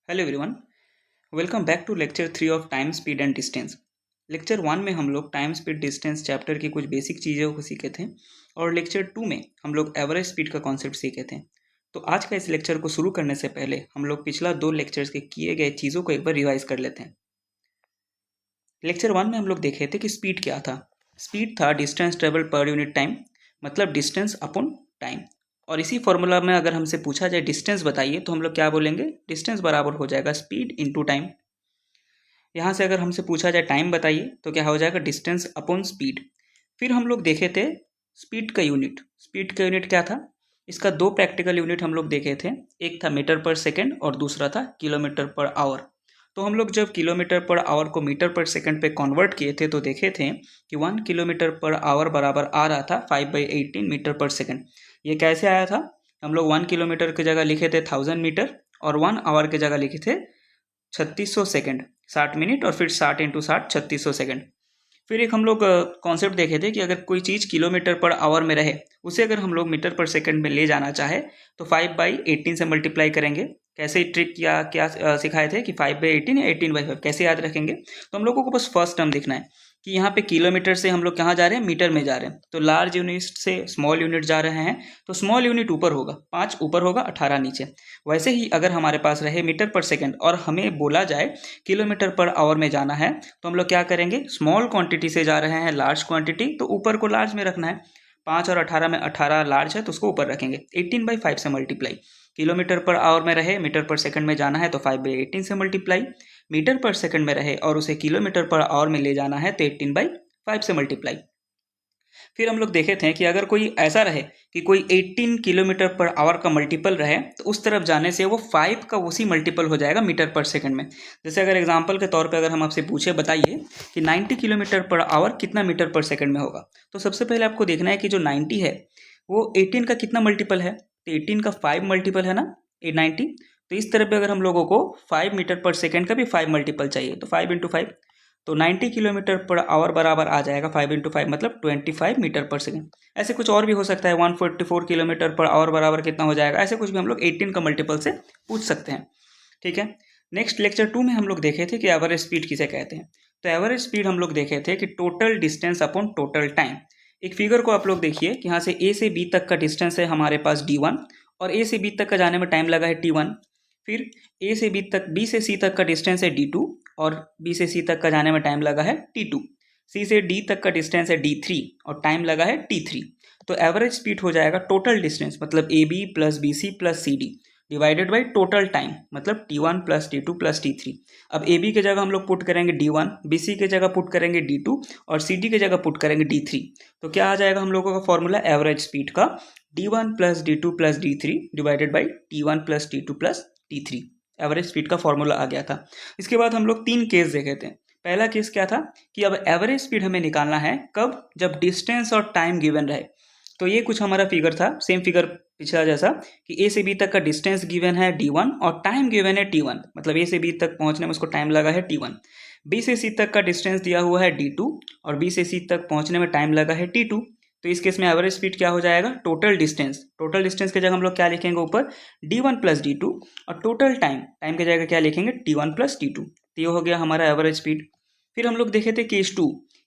Hello everyone. Welcome back to lecture 3 of time speed and distance. Lecture 1 में हम लोग time speed distance chapter की कुछ basic चीज़ों को सीखे थे और लेक्चर 2 में हम लोग एवरेज स्पीड का कॉन्सेप्ट सीखे थे। तो आज का इस लेक्चर को शुरू करने से पहले हम लोग पिछला 2 लेक्चर्स के किए गए चीज़ों को एक बार रिवाइज कर लेते हैं। लेक्चर 1 में हम लोग देखे थे कि स्पीड क्या था। स्पीड था distance travel per unit time, मतलब डिस्टेंस अपॉन टाइम। और इसी फॉर्मूला में अगर हमसे पूछा जाए डिस्टेंस बताइए तो हम लोग क्या बोलेंगे, डिस्टेंस बराबर हो जाएगा स्पीड इंटू टाइम। यहाँ से अगर हमसे पूछा जाए टाइम बताइए तो क्या हो जाएगा, डिस्टेंस अपॉन स्पीड। फिर हम लोग देखे थे स्पीड का यूनिट। स्पीड का यूनिट क्या था, इसका दो प्रैक्टिकल यूनिट हम लोग देखे थे। एक था मीटर पर सेकेंड और दूसरा था किलोमीटर पर आवर। तो हम लोग जब किलोमीटर पर आवर को मीटर पर सेकेंड पे कन्वर्ट किए थे तो देखे थे कि 1 किलोमीटर पर आवर बराबर आ रहा था 5/18 मीटर पर सेकेंड। ये कैसे आया था, हम लोग 1 किलोमीटर की जगह लिखे थे 1000 मीटर और 1 आवर की जगह लिखे थे 3600 सेकेंड, 60 मिनट और फिर 60 × 60 3600 सेकेंड। फिर एक हम लोग कॉन्सेप्ट देखे थे कि अगर कोई चीज़ किलोमीटर पर आवर में रहे उसे अगर हम लोग मीटर पर सेकंड में ले जाना चाहे तो 5/18 से मल्टीप्लाई करेंगे। कैसे ट्रिक क्या क्या सिखाए थे कि 5/18 या 18/5 कैसे याद रखेंगे। तो हम लोगों को बस फर्स्ट टर्म दिखना है कि यहाँ पे किलोमीटर से हम लोग कहाँ जा रहे हैं, मीटर में जा रहे हैं। तो लार्ज यूनिट से स्मॉल यूनिट जा रहे हैं तो स्मॉल यूनिट ऊपर होगा, 5 ऊपर होगा 18 नीचे। वैसे ही अगर हमारे पास रहे मीटर पर सेकंड और हमें बोला जाए किलोमीटर पर आवर में जाना है तो हम लोग क्या करेंगे, स्मॉल क्वांटिटी से जा रहे हैं लार्ज क्वांटिटी तो ऊपर को लार्ज में रखना है। 5 और 18 में 18 लार्ज है तो उसको ऊपर रखेंगे। 18/5 से मल्टीप्लाई, किलोमीटर पर आवर में रहे मीटर पर सेकंड में जाना है तो 5/18 से मल्टीप्लाई, मीटर पर सेकंड में रहे और उसे किलोमीटर पर आवर में ले जाना है तो 18/5 से मल्टीप्लाई। फिर हम लोग देखे थे कि अगर कोई ऐसा रहे कि कोई 18 किलोमीटर पर आवर का मल्टीपल रहे तो उस तरफ जाने से वो 5 का उसी मल्टीपल हो जाएगा मीटर पर सेकंड में। जैसे अगर एग्जांपल के तौर पे अगर हम आपसे पूछे बताइए कि 90 किलोमीटर पर आवर कितना मीटर पर सेकंड में होगा, तो सबसे पहले आपको देखना है कि जो 90 है वो 18 का कितना मल्टीपल है। तो 18 का 5 मल्टीपल है ना, 90। तो इस तरह पे अगर हम लोगों को 5 मीटर पर सेकंड का भी 5 मल्टीपल चाहिए तो 5 × 5, तो 90 किलोमीटर पर आवर बराबर आ जाएगा 5 × 5 मतलब 25 मीटर पर सेकंड। ऐसे कुछ और भी हो सकता है, 144 किलोमीटर पर आवर बराबर कितना हो जाएगा, ऐसे कुछ भी हम लोग 18 का मल्टीपल से पूछ सकते हैं। ठीक है। नेक्स्ट लेक्चर 2 में हम लोग देखे थे कि एवरेज स्पीड किसे कहते हैं। तो एवरेज स्पीड हम लोग देखे थे कि total distance upon total time. एक फिगर को आप लोग देखिए कि यहाँ से ए से बी तक का डिस्टेंस है हमारे पास d1 और ए से बी तक का जाने में टाइम लगा है t1। फिर ए से बी तक, बी से सी तक का डिस्टेंस है d2 और बी से सी तक का जाने में टाइम लगा है t2। सी से डी तक का डिस्टेंस है d3 और टाइम लगा है t3। तो एवरेज स्पीड हो जाएगा टोटल डिस्टेंस मतलब A B plus B C plus C D divided by total time मतलब t1 plus t2 plus t3। अब ए बी की जगह हम लोग पुट करेंगे d1, बी सी की जगह पुट करेंगे d2 और सी डी की जगह पुट करेंगे d3। तो क्या आ जाएगा हम लोगों का फॉर्मूला एवरेज स्पीड का, d1 plus d2 plus d3 divided by t1 plus t2 plus t3। Average speed का फॉर्मूला आ गया था। इसके बाद हम लोग 3 केस देखे थे। पहला केस क्या था कि अब एवरेज स्पीड हमें निकालना है कब, जब डिस्टेंस और टाइम गिवन रहे। तो ये कुछ हमारा फिगर था, सेम फिगर पिछला जैसा कि ए से बी तक का डिस्टेंस गिवन है d1 और टाइम गिवन है t1, मतलब ए से बी तक पहुंचने में उसको टाइम लगा है t1। बी से सी तक का डिस्टेंस दिया हुआ है d2 और बी से सी तक पहुंचने में टाइम लगा है t2। तो इस केस में एवरेज स्पीड क्या हो जाएगा, टोटल डिस्टेंस। टोटल डिस्टेंस की जगह हम लोग क्या लिखेंगे ऊपर, d1 प्लस d2 और टोटल टाइम, टाइम की जगह क्या लिखेंगे t1 प्लस t2। तो ये हो गया हमारा एवरेज स्पीड। फिर हम लोग देखे थे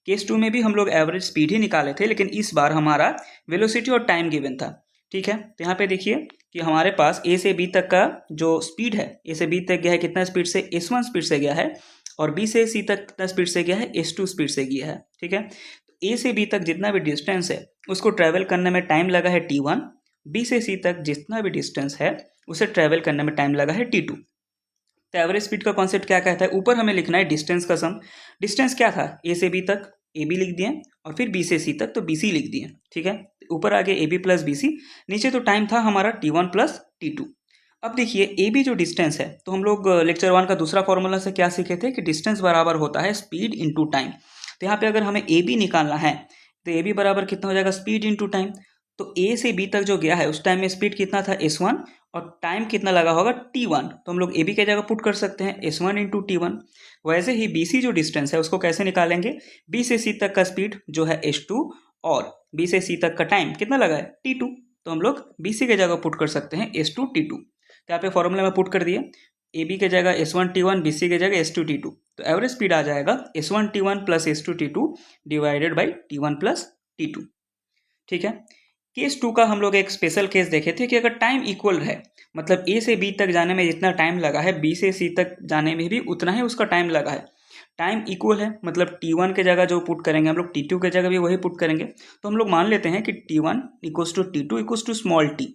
केस टू में भी हम लोग एवरेज स्पीड ही निकाले थे, लेकिन इस बार हमारा वेलोसिटी और टाइम गिवन था। ठीक है। तो यहाँ पे देखिए कि हमारे पास ए से बी तक का जो स्पीड है, ए से बी तक गया है कितना स्पीड से, s1 स्पीड से गया है और बी से सी तक कितना स्पीड से गया है, s2 स्पीड से गया है। ठीक है। तो ए से बी तक जितना भी डिस्टेंस है उसको ट्रैवल करने में टाइम लगा है t1, बी से सी तक जितना भी डिस्टेंस है उसे ट्रैवल करने में टाइम लगा है t2। तो एवरेज स्पीड का कॉन्सेप्ट क्या कहता है, ऊपर हमें लिखना है डिस्टेंस का सम। डिस्टेंस क्या था, ए से बी तक ए बी लिख दिए और फिर बी से सी तक तो बी सी लिख दिए। ठीक है। ऊपर आ गया A B plus B C, नीचे तो टाइम था हमारा t1 प्लस t2। अब देखिए ए बी जो डिस्टेंस है, तो हम लोग लेक्चर 1 का दूसरा फॉर्मूला से क्या सीखे थे कि डिस्टेंस बराबर होता है स्पीड इंटू टाइम। तो यहाँ पे अगर हमें ए बी निकालना है तो ए बी बराबर कितना हो जाएगा, स्पीड इंटू टाइम। तो ए से बी तक जो गया है उस टाइम में स्पीड कितना था, s1 और टाइम कितना लगा होगा t1। तो हम लोग ए बी की जगह पुट कर सकते हैं s1 इंटू t1। वैसे ही बी सी जो डिस्टेंस है उसको कैसे निकालेंगे, बी से सी तक का स्पीड जो है s2 और बी से सी तक का टाइम कितना लगा है t2। तो हम लोग बी सी की जगह पुट कर सकते हैं s2 t2। तो यहाँ पे फॉर्मूला में पुट कर दिए, ए बी के जगह S1T1, बी सी के जगह S2T2, तो एवरेज स्पीड आ जाएगा S1T1 plus S2T2 divided by T1 plus T2। ठीक है। केस 2 का हम लोग एक स्पेशल केस देखे थे कि अगर टाइम इक्वल रहे, मतलब ए से बी तक जाने में जितना टाइम लगा है बी से सी तक जाने में भी उतना ही उसका टाइम लगा है, टाइम इक्वल है, मतलब T1 के जगह जो पुट करेंगे हम लोग T2 के जगह भी वही पुट करेंगे, तो हम लोग मान लेते हैं कि T1 equals to T2 equals to small T.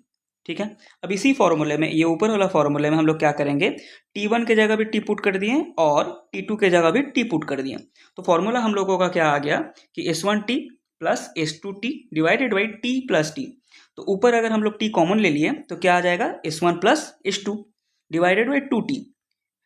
ठीक है। अब इसी फॉर्मूले में, ये ऊपर वाला फॉर्मूले में हम लोग क्या करेंगे, T1 के जगह भी टी पुट कर दिए और T2 के जगह भी टी पुट कर दिए, तो फॉर्मूला हम लोगों का क्या आ गया कि S1T plus S2T divided by T plus T. तो ऊपर अगर हम लोग T कॉमन ले लिए तो क्या आ जाएगा S1 plus S2 divided by 2T,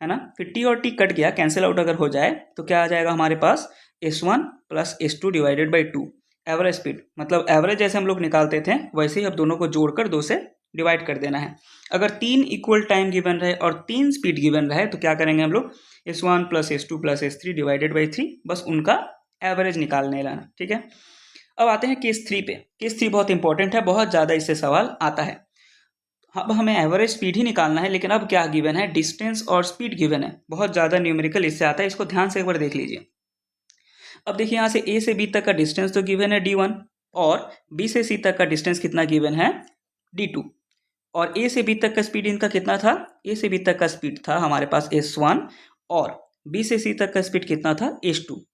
है ना। फिर T और T कट गया, कैंसिल आउट अगर हो जाए तो क्या आ जाएगा हमारे पास S1 plus S2 divided by 2। Average speed, मतलब एवरेज जैसे हम लोग निकालते थे वैसे ही अब दोनों को जोड़कर 2 से डिवाइड कर देना है। अगर 3 इक्वल टाइम गिवन रहे और 3 स्पीड गिवन रहे तो क्या करेंगे हम लोग, S1 plus S2 plus S3 divided by 3, बस उनका एवरेज निकालने लाना। ठीक है। अब आते हैं केस 3 पे। केस 3 बहुत इंपॉर्टेंट है, बहुत ज़्यादा इससे सवाल आता है। अब हमें एवरेज स्पीड ही निकालना है, लेकिन अब क्या गिवन है, डिस्टेंस और स्पीड गिवन है, बहुत ज़्यादा न्यूमेरिकल इससे आता है, इसको ध्यान से एक बार देख लीजिए। अब देखिए यहाँ से ए से बी तक का डिस्टेंस तो गिवन है D1, और बी से सी तक का डिस्टेंस कितना गिवन है, D2, और ए से बी तक का स्पीड इनका कितना था, ए से बी तक का स्पीड था हमारे पास S1, और बी से सी तक का स्पीड कितना था, S2।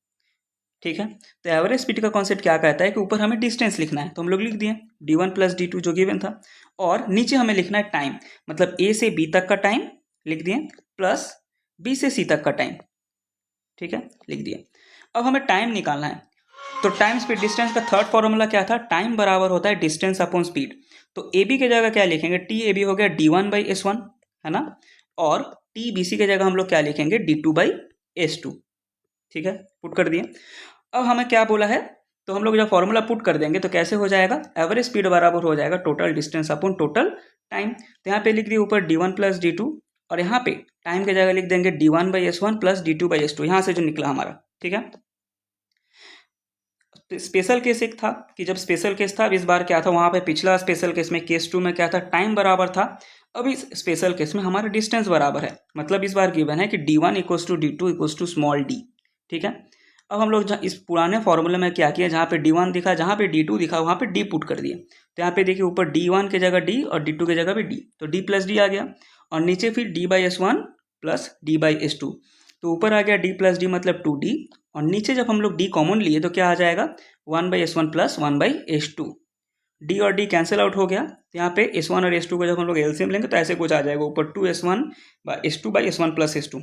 ठीक है। तो एवरेज स्पीड का कॉन्सेप्ट क्या कहता है कि ऊपर हमें डिस्टेंस लिखना है, तो हम लोग लिख दिए D1 प्लस D2 जो गिवन था, और नीचे हमें लिखना है टाइम, मतलब ए से बी तक का टाइम लिख दिए प्लस बी से सी तक का टाइम। ठीक है, लिख दिए। अब हमें टाइम निकालना है, तो टाइम स्पीड डिस्टेंस का थर्ड फॉर्मूला क्या था, टाइम बराबर होता है डिस्टेंस अपॉन स्पीड। तो ए बी के जगह क्या लिखेंगे, टी ए बी हो गया D1 बाई S1, है ना, और टी बी सी के जगह हम लोग क्या लिखेंगे, D2 बाई S2। ठीक है, पुट कर दिए। अब हमें क्या बोला है, तो हम लोग जब फॉर्मूला पुट कर देंगे तो कैसे हो जाएगा, एवरेज स्पीड बराबर हो जाएगा total distance upon total time. तो यहाँ पे लिख दिए ऊपर D1 प्लस D2, और यहाँ पे टाइम के जगह लिख देंगे D1 by S1 plus D2 by S2, यहाँ से जो निकला हमारा। ठीक है। तो स्पेशल केस एक था कि जब स्पेशल केस था, अब इस बार क्या था, वहाँ पे पिछला स्पेशल केस में केस 2 में क्या था, टाइम बराबर था, अब इस स्पेशल केस में हमारा डिस्टेंस बराबर है, मतलब इस बार गिवन है कि D1 equals to D2 equals to small D. ठीक है। अब हम लोग इस पुराने फॉर्मूले में क्या किया, जहाँ पे D1 दिखा, जहाँ पे D2 दिखा, वहाँ पे D पुट कर दिए। तो यहाँ पे देखिए ऊपर D1 के जगह D और D2 के जगह भी D, तो D प्लस D आ गया, और नीचे फिर D by S1 plus D by S2, तो ऊपर आ गया D प्लस D मतलब 2D, और नीचे जब हम लोग D कॉमन लिए तो क्या आ जाएगा, 1 by S1 plus 1 by S2। D और D कैंसिल आउट हो गया, तो यहाँ पे S1 और S2 को जब हम लोग एलसीएम लेंगे तो ऐसे कुछ आ जाएगा, ऊपर 2S1 S2 by S1 plus S2।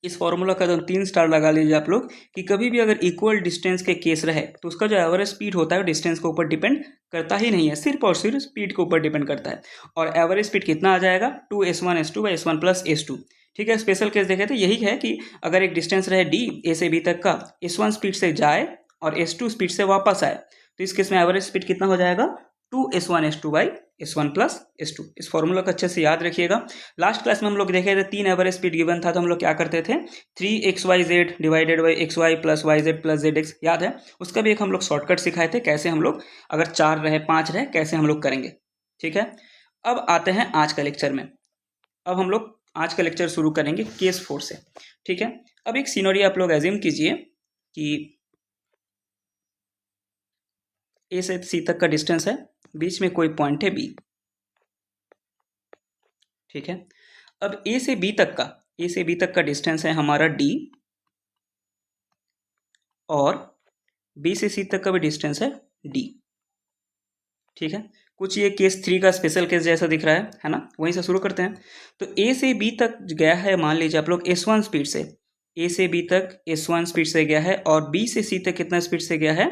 इस फॉर्मूला का तो 3 स्टार लगा लीजिए आप लोग, कि कभी भी अगर इक्वल डिस्टेंस के केस रहे तो उसका जो एवरेज स्पीड होता है वो डिस्टेंस के ऊपर डिपेंड करता ही नहीं है, सिर्फ और सिर्फ स्पीड के ऊपर डिपेंड करता है। और एवरेज स्पीड कितना आ जाएगा, 2S1 S2 by S1 plus S2। ठीक है। स्पेशल केस देखे थे, यही है कि अगर एक डिस्टेंस रहे D ए से बी तक का, S1 स्पीड से जाए और S2 स्पीड से वापस आए, तो इस केस में एवरेज स्पीड कितना हो जाएगा, 2S1 S2 by S1 plus S2। इस फॉर्मूला को अच्छे से याद रखिएगा। लास्ट क्लास में हम लोग देखे थे 3 एवरेज स्पीड गिवन था, तो हम लोग क्या करते थे, 3XYZ divided by XY plus YZ plus ZX, याद है, उसका भी एक हम लोग शॉर्टकट सिखाए थे, कैसे हम लोग अगर 4 रहे 5 रहे कैसे हम लोग करेंगे। ठीक है। अब आते हैं आज का लेक्चर में। अब हम लोग आज का लेक्चर शुरू करेंगे केस 4 से। ठीक है। अब एक सीनरी आप लोग एज्यूम कीजिए कि ए से सी तक का डिस्टेंस है, बीच में कोई पॉइंट है बी। ठीक है। अब ए से बी तक का डिस्टेंस है हमारा डी, और बी से सी तक का भी डिस्टेंस है डी। ठीक है। कुछ ये केस 3 का स्पेशल केस जैसा दिख रहा है ना, वहीं से शुरू करते हैं। तो ए से बी तक गया है, मान लीजिए आप लोग S1 स्पीड से, ए से बी तक S1 स्पीड से गया है, और बी से सी तक कितना स्पीड से गया है,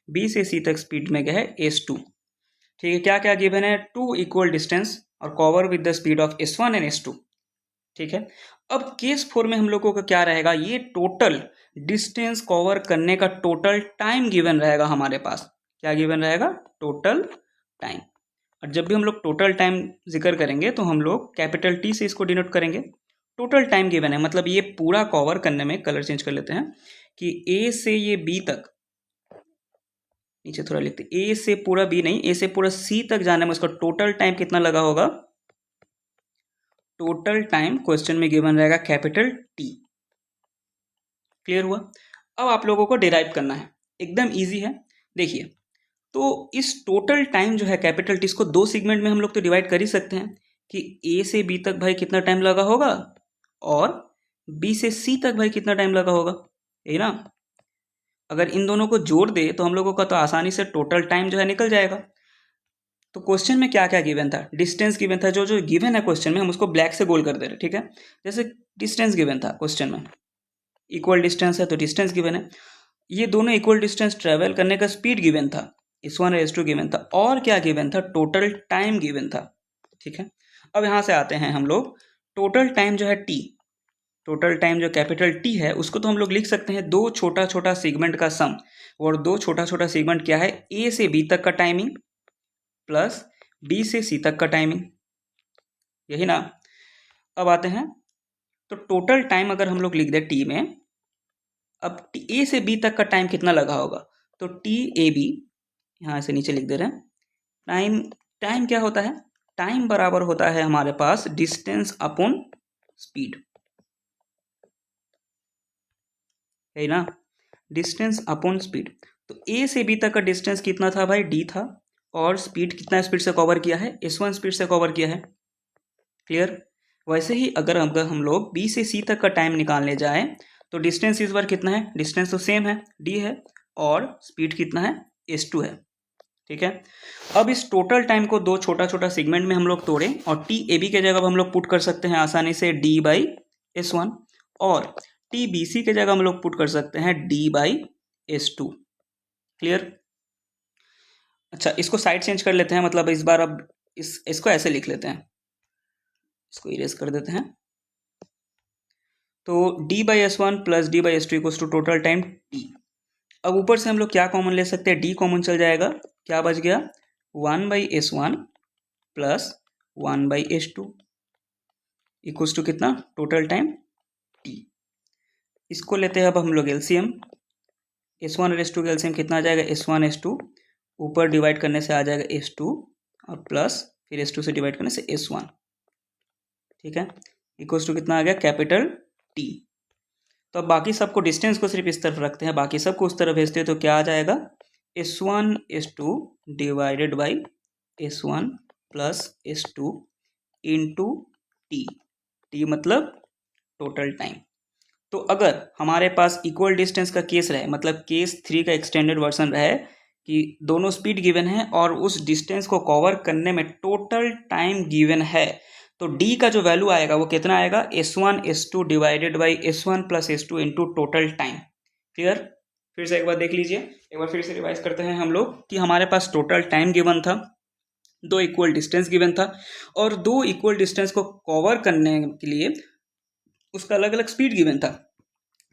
बी से सी तक स्पीड में गया है S2। ठीक है। क्या क्या गिवन है, 2 इक्वल डिस्टेंस और cover with the speed of S1 and S2। ठीक है। अब केस 4 में हम लोगों का क्या रहेगा, ये टोटल डिस्टेंस कवर करने का टोटल टाइम गिवन रहेगा हमारे पास। क्या गिवन रहेगा, टोटल टाइम। और जब भी हम लोग टोटल टाइम जिक्र करेंगे तो हम लोग कैपिटल टी से इसको डिनोट करेंगे। टोटल टाइम गिवन है, मतलब ये पूरा कवर करने में, कलर चेंज कर लेते हैं, कि ए से ये बी तक, नीचे थोड़ा लिखते, ए से पूरा बी नहीं, ए से पूरा सी तक जाने में उसका टोटल टाइम कितना लगा होगा, टोटल टाइम क्वेश्चन में गिवन रहेगा कैपिटल टी। क्लियर हुआ? अब आप लोगों को डिराइव करना है, एकदम इजी है। देखिए, तो इस टोटल टाइम जो है कैपिटल टी, इसको दो सेगमेंट में हम लोग तो डिवाइड कर ही सकते हैं कि ए से बी तक भाई कितना टाइम लगा होगा और बी से सी तक भाई कितना टाइम लगा होगा, यही ना। अगर इन दोनों को जोड़ दे तो हम लोगों का तो आसानी से टोटल टाइम जो है निकल जाएगा। तो क्वेश्चन में क्या क्या गिवन था, डिस्टेंस गिवन था, जो जो गिवन है क्वेश्चन में हम उसको ब्लैक से गोल कर दे रहे, ठीक है। जैसे डिस्टेंस गिवन था क्वेश्चन में, इक्वल डिस्टेंस है तो डिस्टेंस गिवन है, ये दोनों इक्वल डिस्टेंस ट्रेवल करने का स्पीड गिवन था, S1 और S2 गिवन था, और क्या गिवन था, टोटल टाइम गिवन था, ठीक है। अब यहाँ से आते हैं हम लोग, टोटल टाइम जो है T, टोटल टाइम जो कैपिटल T है उसको तो हम लोग लिख सकते हैं दो छोटा छोटा सेगमेंट का सम, और दो छोटा छोटा सेगमेंट क्या है, A से B तक का टाइमिंग प्लस B से C तक का टाइमिंग, यही ना। अब आते हैं, तो टोटल टाइम अगर हम लोग लिख दे T में, अब A से B तक का टाइम कितना लगा होगा, तो TAB यहाँ से नीचे लिख दे रहे हैं। टाइम, टाइम क्या होता है, टाइम बराबर होता है हमारे पास डिस्टेंस अपॉन स्पीड, है ना, डिस्टेंस अपॉन स्पीड। तो ए से बी तक का डिस्टेंस कितना था भाई, डी था, और स्पीड कितना स्पीड से कवर किया है, S1 स्पीड से कवर किया है। क्लियर? वैसे ही अगर हम लोग बी से सी तक का टाइम निकालने जाए तो डिस्टेंस इस बार कितना है, डिस्टेंस तो सेम है, डी है, और स्पीड कितना है, S2 है, ठीक है। अब इस टोटल टाइम को दो छोटा छोटा सेगमेंट में हम लोग तोड़ें, और टी ए बी के जगह हम लोग पुट कर सकते हैं आसानी से D/S1, और टी बी सी के जगह हम लोग पुट कर सकते हैं D/S2। क्लियर? अच्छा, इसको साइड चेंज कर लेते हैं, मतलब इस बार अब इसको ऐसे लिख लेते हैं, इसको इरेज कर देते हैं। तो D/S1 plus D/S2 equals to total time T। अब ऊपर से हम लोग क्या कॉमन ले सकते हैं, D कॉमन चल जाएगा, क्या बच गया, 1/S1 plus 1/S2 equals to कितना, टोटल टाइम T। इसको लेते हैं अब हम लोग एलसीएम, S1 और S2 का एलसीएम कितना आ जाएगा, S1 S2, ऊपर डिवाइड करने से आ जाएगा S2, और प्लस फिर S2 से डिवाइड करने से S1, ठीक है, इक्वल्स टू कितना आ गया, कैपिटल T। तो अब बाकी सबको, डिस्टेंस को सिर्फ इस तरफ रखते हैं, बाकी सबको उस तरफ भेजते हैं, तो क्या आ जाएगा, S1 S2 divided by S1 plus S2 into T, T मतलब टोटल टाइम। तो अगर हमारे पास इक्वल डिस्टेंस का केस रहे, मतलब केस 3 का एक्सटेंडेड वर्जन रहे कि दोनों स्पीड गिवन है और उस डिस्टेंस को कवर करने में टोटल टाइम गिवन है, तो D का जो वैल्यू आएगा वो कितना आएगा, S1 S2 divided by S1 plus S2 into total time. Clear? फिर से एक बार देख लीजिए, एक बार फिर से रिवाइज करते हैं हम लोग कि हमारे पास टोटल टाइम गिवन था, दो इक्वल डिस्टेंस गिवन था, और दो इक्वल डिस्टेंस को कवर करने के लिए उसका अलग अलग स्पीड गिवन था।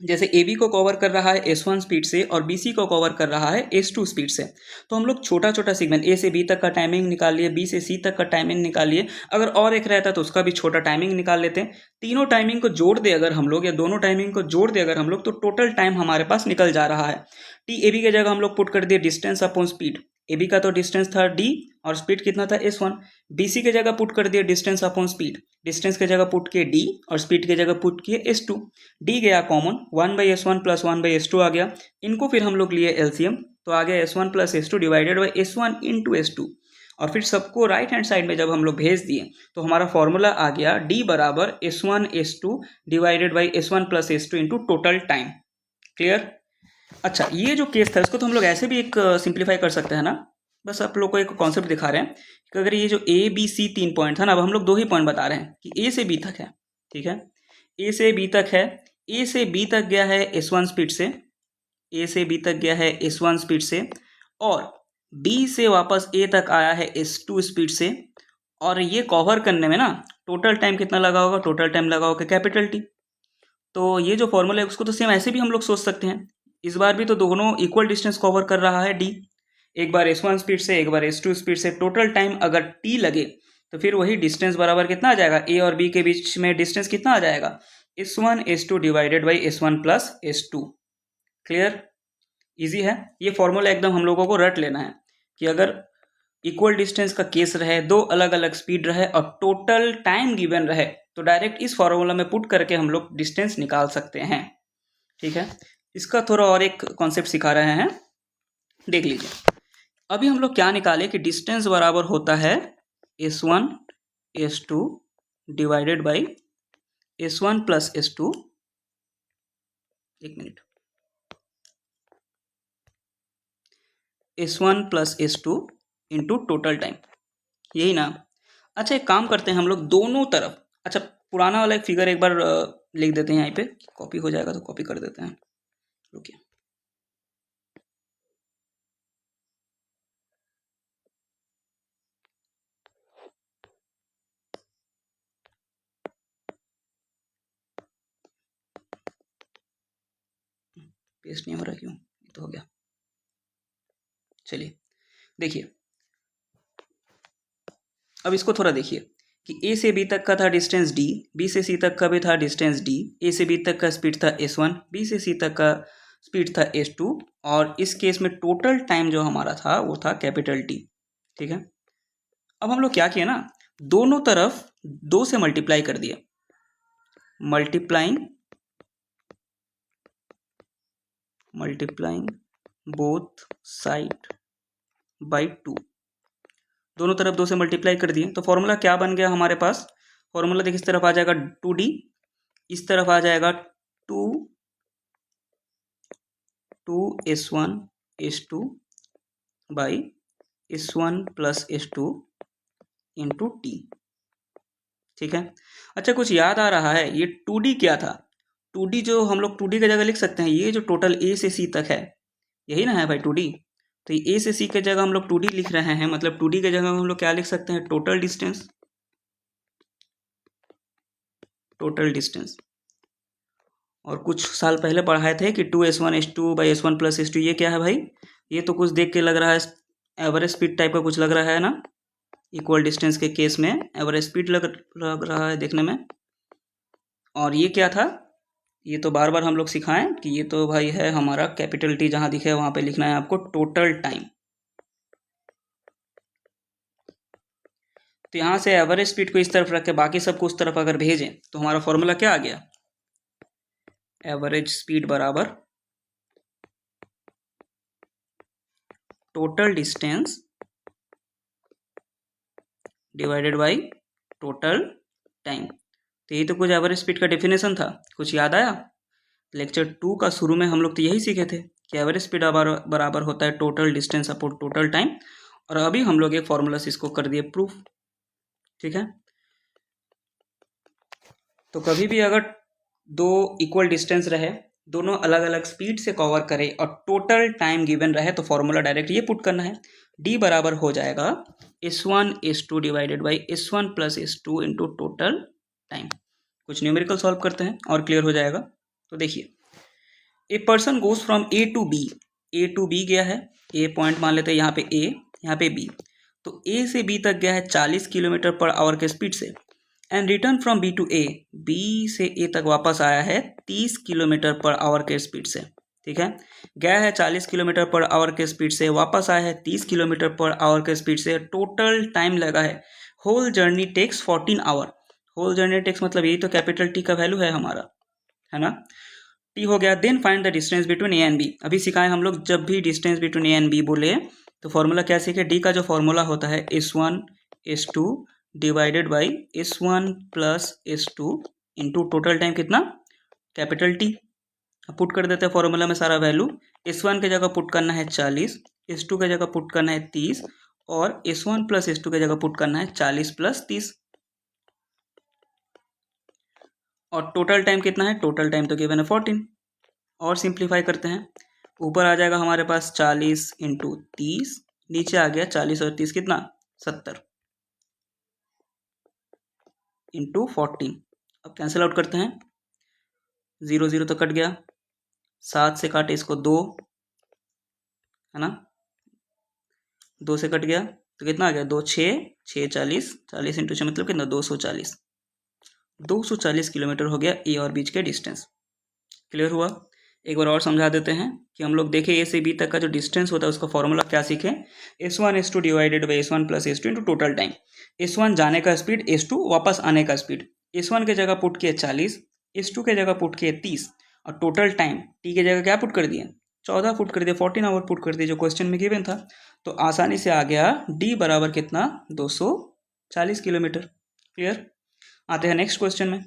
जैसे ए बी को कवर कर रहा है S1 स्पीड से और बी सी को कवर कर रहा है S2 स्पीड से, तो हम लोग छोटा छोटा सेगमेंट, ए से बी तक का टाइमिंग निकाल लिए, बी से सी तक का टाइमिंग निकाल लिए, अगर और एक रहता तो उसका भी छोटा टाइमिंग निकाल लेते हैं। तीनों टाइमिंग को जोड़ दे अगर हम लोग, या दोनों टाइमिंग को जोड़ दे अगर हम लोग, तो टोटल टाइम हमारे पास निकल जा रहा है। टी ए बी के जगह हम लोग पुट कर दिए distance upon speed, A B का तो डिस्टेंस था D और स्पीड कितना था S1, बी सी के जगह पुट कर दिए डिस्टेंस अपॉन स्पीड, डिस्टेंस के जगह पुट किए D और स्पीड के जगह पुट किए S2, D गया कॉमन, 1/S1 प्लस 1/S2 आ गया, इनको फिर हम लोग लिए एलसीएम, तो आ गया S1 plus S2 divided by S1 into S2, और फिर सबको राइट हैंड साइड में जब हम लोग भेज दिए तो हमारा फॉर्मूला आ गया D बराबर S1 S2 divided by S1 plus S2 into total time. Clear? अच्छा, ये जो केस था इसको तो हम लोग ऐसे भी एक सिंप्लीफाई कर सकते हैं ना, बस आप लोग को एक कॉन्सेप्ट दिखा रहे हैं कि अगर ये जो ए बी सी 3 पॉइंट था ना, अब हम लोग 2 ही पॉइंट बता रहे हैं कि ए से बी तक है, ठीक है, ए से बी तक है, ए से बी तक गया है S1 स्पीड से, ए से बी तक गया है S1 स्पीड से, और बी से वापस ए तक आया है S2 स्पीड से, और ये कवर करने में ना टोटल टाइम कितना लगा होगा, टोटल टाइम लगा होगा कैपिटल T। तो ये जो फॉर्मूला है उसको तो सेम ऐसे भी हम लोग सोच सकते हैं, इस बार भी तो दोनों इक्वल डिस्टेंस कवर कर रहा है D, एक बार S1 स्पीड से एक बार S2 स्पीड से, टोटल टाइम अगर T लगे तो फिर वही डिस्टेंस बराबर कितना आ जाएगा, A और B के बीच में डिस्टेंस कितना आ जाएगा, S1 S2 divided by S1 plus S2। Clear? Easy है, ये फॉर्मूला एकदम हम लोगों को रट लेना है कि अगर इक्वल डिस्टेंस का केस रहे, दो अलग अलग स्पीड रहे और टोटल टाइम गिवन रहे, तो डायरेक्ट इस फॉर्मूला में पुट करके हम लोग डिस्टेंस निकाल सकते हैं। ठीक है, इसका थोड़ा और एक कॉन्सेप्ट सिखा रहे हैं, देख लीजिए। अभी हम लोग क्या निकाले कि डिस्टेंस बराबर होता है S1 S2 divided by S1 plus S2, एक minute, S1 plus S2 into total time, यही ना। अच्छा एक काम करते हैं हम लोग दोनों तरफ, अच्छा पुराना वाला एक फिगर एक बार लिख देते हैं यहाँ पे, कॉपी हो जाएगा तो कॉपी कर देते हैं, रुकिए। पेस्ट नहीं हो रहा क्यों, ये तो हो गया। चलिए देखिए, अब इसको थोड़ा देखिए कि ए से बी तक का था डिस्टेंस d, बी से सी तक का भी था डिस्टेंस d, ए से बी तक का स्पीड था s1, बी से सी तक का स्पीड था s2, और इस केस में टोटल टाइम जो हमारा था वो था कैपिटल T। ठीक है, अब हम लोग क्या किए ना, दोनों तरफ 2 से मल्टीप्लाई कर दिए, मल्टीप्लाइंग बोथ साइड बाई 2, दोनों तरफ 2 से मल्टीप्लाई कर दिए। तो फॉर्मूला क्या बन गया हमारे पास, फॉर्मूला देखिए इस तरफ आ जाएगा 2D, इस तरफ आ जाएगा 2S1 S2 by S1 plus S2 into T। ठीक है, अच्छा कुछ याद आ रहा है, ये 2D क्या था, 2D जो हम लोग 2D की जगह लिख सकते हैं, ये जो टोटल A से C तक है यही ना है भाई 2D। तो ये A से C की जगह हम लोग 2D लिख रहे हैं, मतलब 2D की जगह हम लोग क्या लिख सकते हैं, टोटल डिस्टेंस। और कुछ साल पहले पढ़ाए थे कि 2S1 S2 by S1 plus S2, ये क्या है भाई, ये तो कुछ देख के लग रहा है एवरेज स्पीड टाइप का कुछ लग रहा है ना, इक्वल डिस्टेंस के केस में एवरेज स्पीड लग रहा है देखने में। और ये क्या था, ये तो बार बार हम लोग सिखाएं कि ये तो भाई है हमारा कैपिटल T, जहां दिखे वहां पे लिखना है आपको टोटल टाइम। तो यहां से एवरेज स्पीड को इस तरफ रख के बाकी सबको उस तरफ अगर भेजें तो हमारा फॉर्मूला क्या आ गया, एवरेज स्पीड बराबर total distance divided by total time. तो ये तो कुछ एवरेज स्पीड का डेफिनेशन था, कुछ याद आया। लेक्चर 2 का शुरू में हम लोग तो यही सीखे थे कि एवरेज स्पीड बराबर होता है total distance upon total time, और अभी हम लोग एक फॉर्मूला से इसको कर दिए प्रूफ। ठीक है, तो कभी भी अगर 2 इक्वल डिस्टेंस रहे, दोनों अलग अलग स्पीड से कवर करे और टोटल टाइम गिवन रहे, तो फॉर्मूला डायरेक्ट ये पुट करना है, D बराबर हो जाएगा S1 S2 divided by S1 plus S2 into total time. कुछ न्यूमेरिकल सॉल्व करते हैं और क्लियर हो जाएगा। तो देखिए, a person goes from A to B गया है, ए पॉइंट मान लेते हैं यहाँ पे ए, यहाँ पे बी, तो ए से बी तक गया है 40 किलोमीटर पर आवर के स्पीड से, and return from B to A, B से ए तक वापस आया है 30 किलोमीटर पर आवर के स्पीड से। ठीक है, गया है 40 किलोमीटर पर आवर के स्पीड से, वापस आया है 30 किलोमीटर पर आवर के स्पीड से, टोटल टाइम लगा है, whole journey takes 14 hour. Whole journey takes मतलब यही तो कैपिटल T का वैल्यू है हमारा, है ना, T हो गया। Then find the distance between A and B, अभी सिखाएं हम लोग जब भी distance between A and B बोले तो फॉर्मूला क्या सीखे, D का जो फॉर्मूला होता है S1 S2 divided by S1 plus S2 into total time कितना, कैपिटल T। पुट कर देते हैं फॉर्मूला में सारा वैल्यू, S1 की जगह पुट करना है 40, S2 की जगह पुट करना है 30, और S1 प्लस S2 की जगह पुट करना है 40 प्लस 30, और टोटल टाइम कितना है, टोटल टाइम तो गिवन है 14। और सिंप्लीफाई करते हैं, ऊपर आ जाएगा हमारे पास 40 इंटू 30, नीचे आ गया 40 और 30 कितना 70 इंटू 14। अब कैंसिल आउट करते हैं, 0 0 तो कट गया, 7 से काटे इसको 2, है ना, 2 से कट गया तो कितना आ गया 2 6 6 40, 40 इंटू 6 मतलब कितना 240 किलोमीटर हो गया ए और बीच के डिस्टेंस। क्लियर हुआ। एक बार और समझा देते हैं कि हम लोग देखें ए से बी तक का जो डिस्टेंस होता है उसका फॉर्मूला क्या सीखें, S1 S2 divided by S1 plus S2 into total time. S1 जाने का स्पीड, S2 वापस आने का स्पीड, S1 के जगह पुट किए 40, S2 के जगह पुट किए 30 और टोटल टाइम T के जगह क्या पुट कर दिए 14 पुट कर दिए, 14 आवर पुट कर दिए जो क्वेश्चन में गिवन था। तो आसानी से आ गया D बराबर कितना 240 किलोमीटर। क्लियर। आते हैं नेक्स्ट क्वेश्चन में।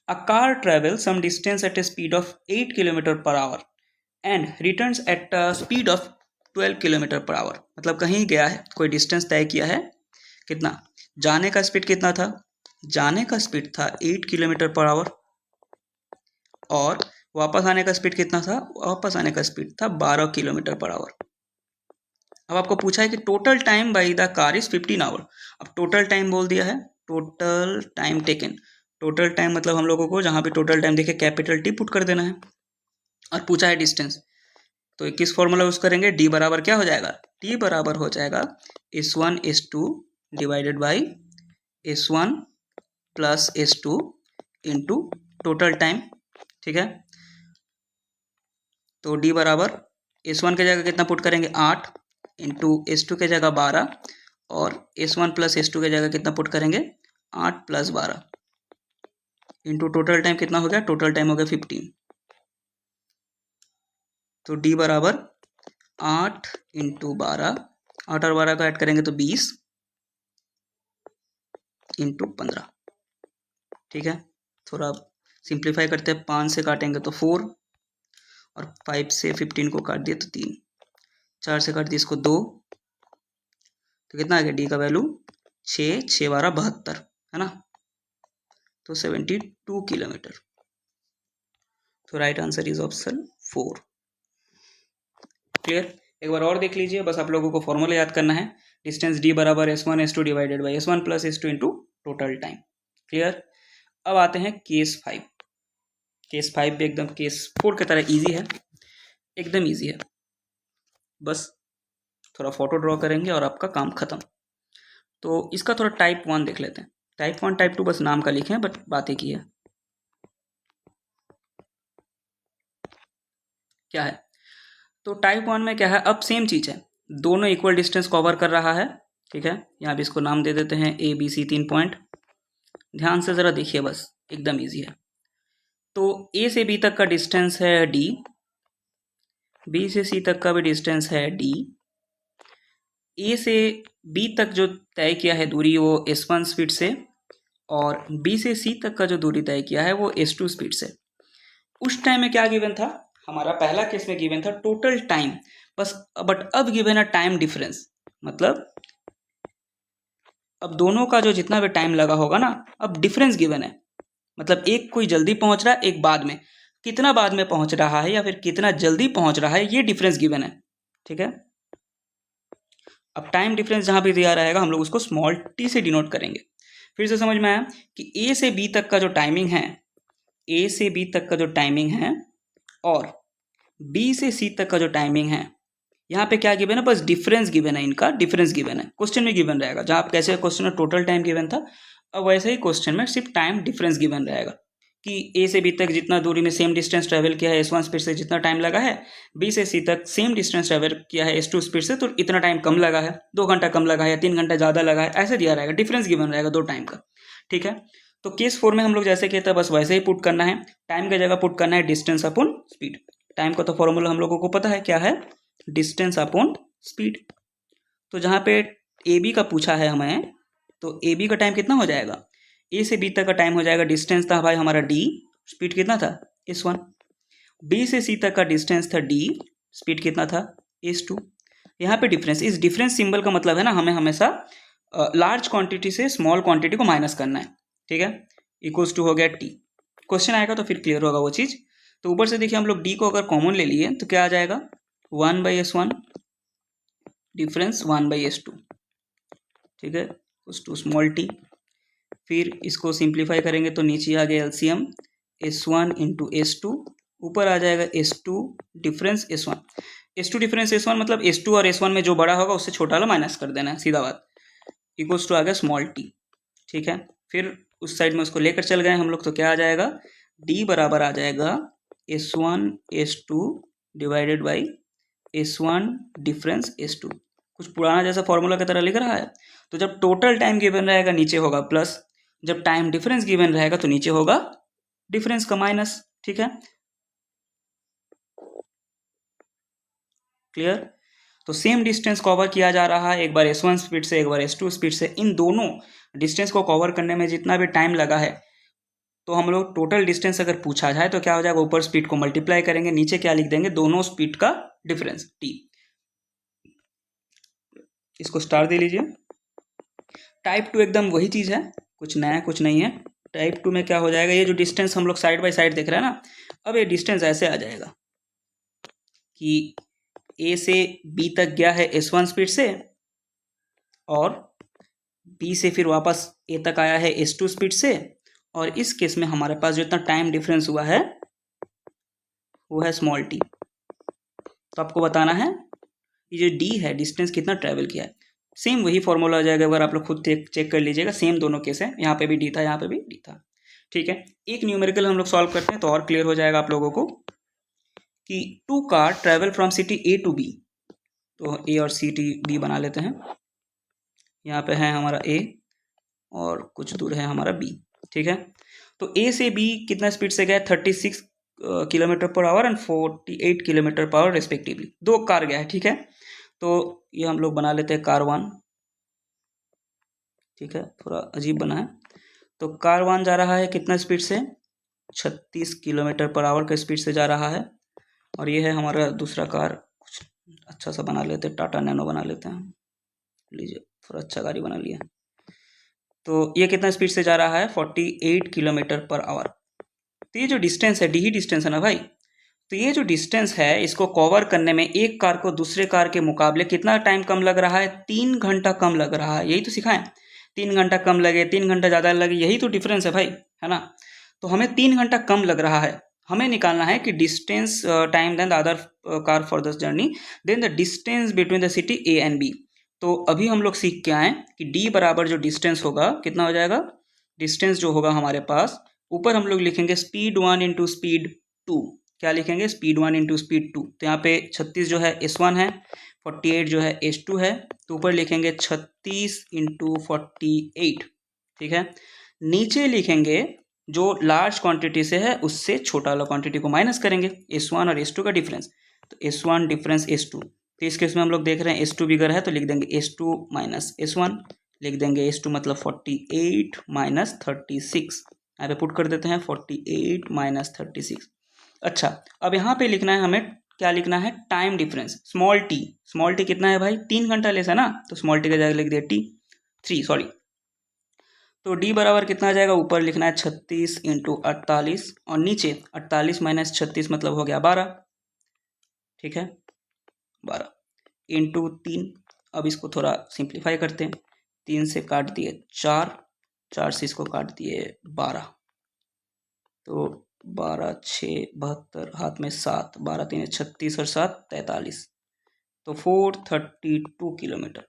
A car travel some distance at a speed of 8 kilometre per hour and returns at a speed of 12 kilometre per hour. मतलब कहीं गया है, कोई डिस्टेंस तय किया है, कितना जाने का स्पीड कितना था, जाने का स्पीड था 8 किलोमीटर पर आवर और वापस आने का स्पीड कितना था, वापस आने का स्पीड था 12 किलोमीटर पर आवर। अब आपको पूछा है कि total time by the car is 15 hour. अब टोटल टाइम बोल दिया है, total time taken, total time मतलब हम लोगों को जहाँ पे टोटल टाइम देखे कैपिटल टी पुट कर देना है और पूछा है डिस्टेंस, तो किस फॉर्मूला यूज करेंगे, डी बराबर क्या हो जाएगा, टी बराबर हो जाएगा S1 S2 divided by S1 plus S2 into total time. ठीक है, तो D बराबर S1 के जगह कितना पुट करेंगे 8 इंटू S2 के जगह 12 और S1 प्लस S2 के जगह कितना पुट करेंगे 8 प्लस 12 इंटू टोटल टाइम कितना हो गया, टोटल टाइम हो गया 15। तो D बराबर 8 इंटू 12, 8 और 12 को ऐड करेंगे तो 20 इंटू 15। ठीक है, थोड़ा सिंप्लीफाई करते हैं, 5 से काटेंगे तो 4 और 5 से 15 को काट दिए तो 3, 4 से काट दिए इसको 2, तो कितना आ गया डी का वैल्यू 6, 6 12 72 है ना, तो 72 किलोमीटर। तो right answer is option 4। Clear. एक बार और देख लीजिए, बस आप लोगों को फॉर्मूला याद करना है, डिस्टेंस डी बराबर S1 S2 divided by S1 plus S2 into total time. Clear. अब आते हैं केस 5। केस 5 भी एकदम केस 4 की तरह इजी है, एकदम इजी है, बस थोड़ा फोटो ड्रॉ करेंगे और आपका काम खत्म। तो इसका थोड़ा टाइप 1 देख लेते हैं। टाइप 1 टाइप 2 बस नाम का लिखे हैं, बट बात एक ही है। क्या है, तो टाइप 1 में क्या है, अब सेम चीज़ है, दोनों इक्वल डिस्टेंस कवर कर रहा है। ठीक है, यहाँ पे इसको नाम दे देते हैं ABC 3 पॉइंट। ध्यान से ज़रा देखिए, बस एकदम इजी है। तो A से B तक का डिस्टेंस है D, B से C तक का भी डिस्टेंस है D, A से B तक जो तय किया है दूरी वो S1 स्पीड से और B से C तक का जो दूरी तय किया है वो S2 स्पीड से। उस टाइम में क्या गिवन था, हमारा पहला केस में गिवन था टोटल टाइम बस, बट अब गिवन है टाइम डिफरेंस। मतलब अब दोनों का जो जितना भी टाइम लगा होगा ना, अब डिफरेंस गिवन है। मतलब एक कोई जल्दी पहुंच रहा है, एक बाद में, कितना बाद में पहुंच रहा है या फिर कितना जल्दी पहुंच रहा है, ये डिफरेंस गिवन है। ठीक है, अब टाइम डिफरेंस जहां भी दिया रहेगा हम लोग उसको स्मॉल टी से डिनोट करेंगे। फिर से समझ में आया कि ए से बी तक का जो टाइमिंग है, ए से बी तक का जो टाइमिंग है और बी से सी तक का जो टाइमिंग है, यहाँ पे क्या गिवन है, बस डिफरेंस गिवन है, इनका डिफरेंस गिवन है। क्वेश्चन में गिवन रहेगा, जहाँ आप कैसे क्वेश्चन में टोटल टाइम गिवन था, अब वैसे ही क्वेश्चन में सिर्फ टाइम डिफरेंस गिवन रहेगा कि ए से बी तक जितना दूरी में सेम डिस्टेंस ट्रेवल किया है S1 स्पीड से जितना टाइम लगा है, बी से सी तक सेम डिस्टेंस ट्रेवल किया है S2 स्पीड से तो इतना टाइम कम लगा है, 2 घंटा कम लगा है या 3 घंटा ज़्यादा लगा है, ऐसे दिया रहेगा, डिफरेंस गिवन रहेगा दो टाइम का। ठीक है, तो केस 4 में हम लोग जैसे कहते हैं बस वैसे ही पुट करना है, टाइम की जगह पुट करना है डिस्टेंस अपॉन स्पीड। टाइम का तो फॉर्मूला हम लोगों को पता है क्या है, डिस्टेंस अपॉन स्पीड। तो जहाँ पे ए बी का पूछा है हमें, तो ए बी का टाइम कितना हो जाएगा, ए से बी तक का टाइम हो जाएगा, डिस्टेंस था भाई हमारा डी, स्पीड कितना था S1। बी से सी तक का डिस्टेंस था डी, स्पीड कितना था S2। यहाँ पे डिफरेंस, इस डिफरेंस सिंबल का मतलब है ना, हमें हमेशा लार्ज क्वांटिटी से स्मॉल क्वांटिटी को माइनस करना है। ठीक है, इक्वल्स टू हो गया टी। क्वेश्चन आएगा तो फिर क्लियर होगा वो चीज़। तो ऊपर से देखिए हम लोग डी को अगर कॉमन ले लिए तो क्या आ जाएगा 1/S1 डिफरेंस 1/S2। ठीक है, इक्वल्स टू स्मॉल टी। फिर इसको सिंप्लीफाई करेंगे तो नीचे आ गया एलसीएम S1 इंटू S2, ऊपर आ जाएगा S2 difference S1। S2 difference S1 मतलब S2 और S1 में जो बड़ा होगा उससे छोटा वाला माइनस कर देना है, सीधा बात। इक्वल्स टू आ गया स्मॉल टी। ठीक है, फिर उस साइड में उसको लेकर चल गए हम लोग, तो क्या आ जाएगा D बराबर आ जाएगा S1 S2 divided by S1 difference S2। कुछ पुराना जैसा फॉर्मूला की तरह लिख रहा है। तो जब टोटल टाइम गिवन रहेगा नीचे होगा प्लस, जब टाइम डिफरेंस गिवन रहेगा तो नीचे होगा डिफरेंस का माइनस, ठीक है, क्लियर। तो सेम डिस्टेंस कवर किया जा रहा है, एक बार S1 स्पीड से, एक बार S2 स्पीड से। इन दोनों डिस्टेंस को कवर करने में जितना भी टाइम लगा है, तो हम लोग टोटल डिस्टेंस अगर पूछा जाए तो क्या हो जाएगा, ऊपर स्पीड को मल्टीप्लाई करेंगे, नीचे क्या लिख देंगे, दोनों स्पीड का डिफरेंस t। इसको स्टार दे लीजिए। टाइप 2 एकदम वही चीज़ है, कुछ नया कुछ नहीं है। टाइप 2 में क्या हो जाएगा, ये जो डिस्टेंस हम लोग साइड बाय साइड देख रहे हैं ना, अब ये डिस्टेंस ऐसे आ जाएगा कि A से B तक गया है S1 स्पीड से, और B से फिर वापस A तक आया है S2 स्पीड से, और इस केस में हमारे पास जो इतना टाइम डिफरेंस हुआ है वो है स्मॉल t। तो आपको बताना है ये जो d है, डिस्टेंस कितना ट्रैवल किया है। सेम वही फॉर्मूला आ जाएगा, अगर आप लोग खुद चेक कर लीजिएगा, सेम दोनों केस है, यहाँ पे भी d था, यहाँ पे भी d था, ठीक है। एक न्यूमेरिकल हम लोग सॉल्व करते हैं तो और क्लियर हो जाएगा आप लोगों को कि 2 car travel from city A to B। तो A और सिटी B बना लेते हैं। यहाँ पे है हमारा A और कुछ दूर है हमारा B, ठीक है। तो A से B कितना स्पीड से गया, 36 kilometre per hour and 48 kilometre per our respectively. 2 car गया है, ठीक है। तो ये हम लोग बना लेते हैं कार 1, ठीक है, थोड़ा अजीब बना है। तो कार 1 जा रहा है कितना स्पीड से, 36 किलोमीटर पर आवर के स्पीड से जा रहा है। और ये है हमारा दूसरा कार, कुछ अच्छा सा बना लेते हैं, टाटा नैनो बना लेते हैं, लीजिए थोड़ा अच्छा गाड़ी बना लिया। तो ये कितना स्पीड से जा रहा है, 48 किलोमीटर पर आवर। तो ये जो डिस्टेंस है, डी ही डिस्टेंस है ना भाई। तो ये जो डिस्टेंस है, इसको कवर करने में एक कार को दूसरे कार के मुकाबले कितना टाइम कम लग रहा है, 3 घंटा कम लग रहा है। यही तो सिखाएं, 3 घंटा कम लगे, 3 घंटा ज़्यादा लगे, यही तो डिफरेंस है भाई, है ना। तो हमें 3 घंटा कम लग रहा है, हमें निकालना है कि distance time then the other car for this journey, then the distance between the city A and B। तो अभी हम लोग सीख के आए कि D बराबर जो डिस्टेंस होगा कितना हो जाएगा, डिस्टेंस जो होगा हमारे पास, ऊपर हम लोग लिखेंगे स्पीड 1 इंटू स्पीड 2। क्या लिखेंगे, स्पीड 1 इंटू स्पीड 2। तो यहाँ पे 36 जो है S1 है, 48 जो है S2 है, तो ऊपर लिखेंगे 36 इंटू 48, ठीक है। नीचे लिखेंगे जो लार्ज क्वांटिटी से है उससे छोटा वाला क्वांटिटी को माइनस करेंगे, S1 और S2 का डिफरेंस। तो S1 डिफरेंस S2, तो इस केस में हम लोग देख रहे हैं S2 बिगर है, तो लिख देंगे S2 माइनस S1, लिख देंगे S2 मतलब 48 माइनस 36, यहाँ पे पुट कर देते हैं 48 माइनस 36। अच्छा, अब यहाँ पे लिखना है हमें, क्या लिखना है, time difference small T. Small T कितना है भाई, 3 घंटा लेस है ना, तो स्मॉल टी का जगह लिख दिया T3, सॉरी। तो D बराबर कितना आ जाएगा, ऊपर लिखना है 36 इंटू 48, और नीचे 48 माइनस 36 मतलब हो गया 12, ठीक है, 12 इंटू 3। अब इसको थोड़ा सिंप्लीफाई करते हैं, 3 से काट दिए 4, 4 से इसको काट दिए 12, तो 12 6 72, हाथ में 7, 12 3 36 और 7 43, तो 432 किलोमीटर।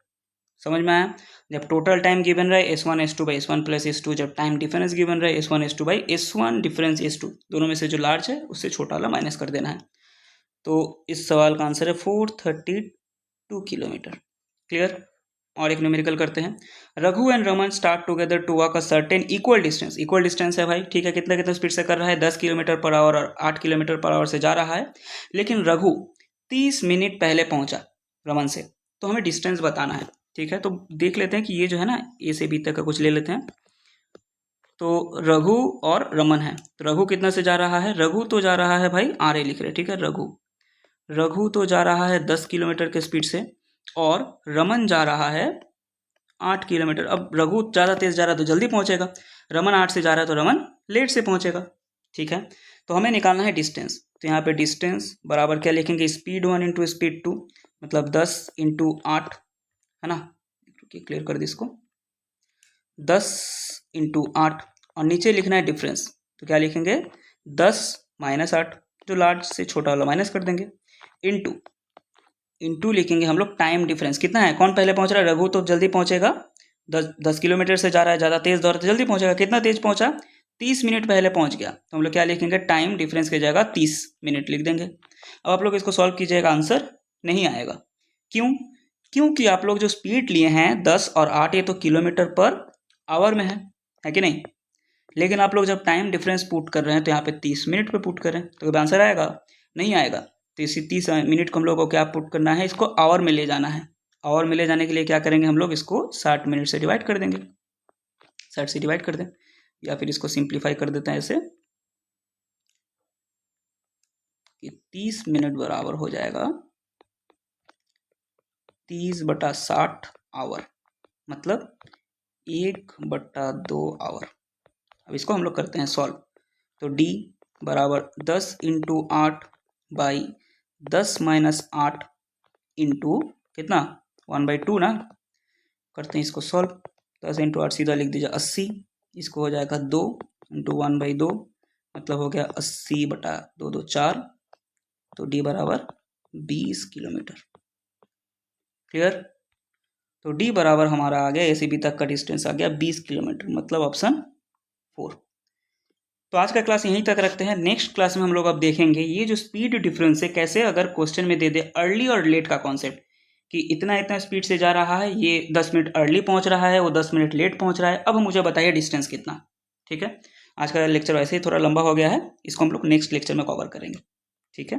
समझ में आया। जब टोटल टाइम गिवन रहे S1 S2 by S1 plus S2, जब टाइम डिफरेंस गिवन रहे S1 S2 by S1 difference S2, दोनों में से जो लार्ज है उससे छोटा वाला माइनस कर देना है। तो इस सवाल का आंसर है 432 किलोमीटर, क्लियर। और एक न्यूमेरिकल करते हैं। Raghu and Raman start together to walk a certain equal distance. Equal distance है भाई, ठीक है। कितना कितना स्पीड से कर रहा है, 10 किलोमीटर पर आवर और 8 किलोमीटर पर आवर से जा रहा है, लेकिन रघु 30 मिनट पहले पहुंचा रमन से। तो हमें डिस्टेंस बताना है, ठीक है। तो देख लेते हैं कि ये जो है ना, ए से बी तक का कुछ ले लेते हैं। तो रघु और रमन है, तो रघु कितना से जा रहा है, रघु तो जा रहा है भाई, RA लिख रहे, ठीक है। रघु तो जा रहा है 10 किलोमीटर के स्पीड से, और रमन जा रहा है 8 किलोमीटर। अब रघु ज़्यादा तेज़ जा रहा है तो जल्दी पहुंचेगा, रमन 8 से जा रहा है तो रमन लेट से पहुंचेगा, ठीक है। तो हमें निकालना है डिस्टेंस। तो यहाँ पे डिस्टेंस बराबर क्या लिखेंगे, स्पीड 1 इंटू स्पीड 2, मतलब 10 इंटू 8, है ना। क्लियर कर दी इसको, 10 इंटू 8, और नीचे लिखना है डिफरेंस। तो क्या लिखेंगे, 10 माइनस 8, जो लार्ज से छोटा वाला माइनस कर देंगे, इंटू लिखेंगे हम लोग टाइम डिफरेंस कितना है, कौन पहले पहुंच रहा है, रघु तो जल्दी पहुंचेगा, 10 किलोमीटर से जा रहा है, ज़्यादा तेज़ दौड़ तो जल्दी पहुंचेगा। कितना तेज पहुंचा, 30 मिनट पहले पहुंच गया। तो हम लोग क्या लिखेंगे, टाइम डिफरेंस की जगह 30 मिनट लिख देंगे। अब आप लोग इसको सॉल्व कीजिएगा, आंसर नहीं आएगा। क्यों, क्योंकि आप लोग जो स्पीड लिए हैं 10 और 8, ये तो किलोमीटर पर आवर में है, है कि नहीं। लेकिन आप लोग जब टाइम डिफरेंस पुट कर रहे हैं तो यहाँ पे 30 मिनट पे पुट कर रहे हैं, तो आंसर आएगा? नहीं आएगा। तो इसी 30 मिनट को हम लोग को क्या पुट करना है, इसको आवर में ले जाना है। आवर में ले जाने के लिए क्या करेंगे हम लोग, इसको 60 मिनट से डिवाइड कर देंगे, 60 से डिवाइड कर दें, या फिर इसको सिंप्लीफाई कर देते हैं ऐसे कि 30 मिनट बराबर हो जाएगा 30/60 आवर, मतलब 1/2 आवर। अब इसको हम लोग करते हैं सॉल्व। तो d बराबर 10 × 8 बाई 10 - 8 इंटू कितना 1/2 ना। करते हैं इसको सॉल्व। 10 × 8 सीधा लिख दीजिए 80, इसको हो जाएगा 2 × 1/2, मतलब हो गया 80/2 2 4, तो d बराबर 20 किलोमीटर। क्लियर। तो d बराबर हमारा आ गया ए से बी तक का डिस्टेंस आ गया 20 किलोमीटर, मतलब ऑप्शन 4। तो आज का क्लास यहीं तक रखते हैं। नेक्स्ट क्लास में हम लोग अब देखेंगे ये जो स्पीड डिफरेंस है कैसे अगर क्वेश्चन में दे दे अर्ली और लेट का कॉन्सेप्ट, कि इतना इतना स्पीड से जा रहा है, ये 10 मिनट अर्ली पहुंच रहा है, वो 10 मिनट लेट पहुंच रहा है, अब मुझे बताइए डिस्टेंस कितना। ठीक है, आज का लेक्चर वैसे ही थोड़ा लंबा हो गया है, इसको हम लोग नेक्स्ट लेक्चर में कवर करेंगे। ठीक है।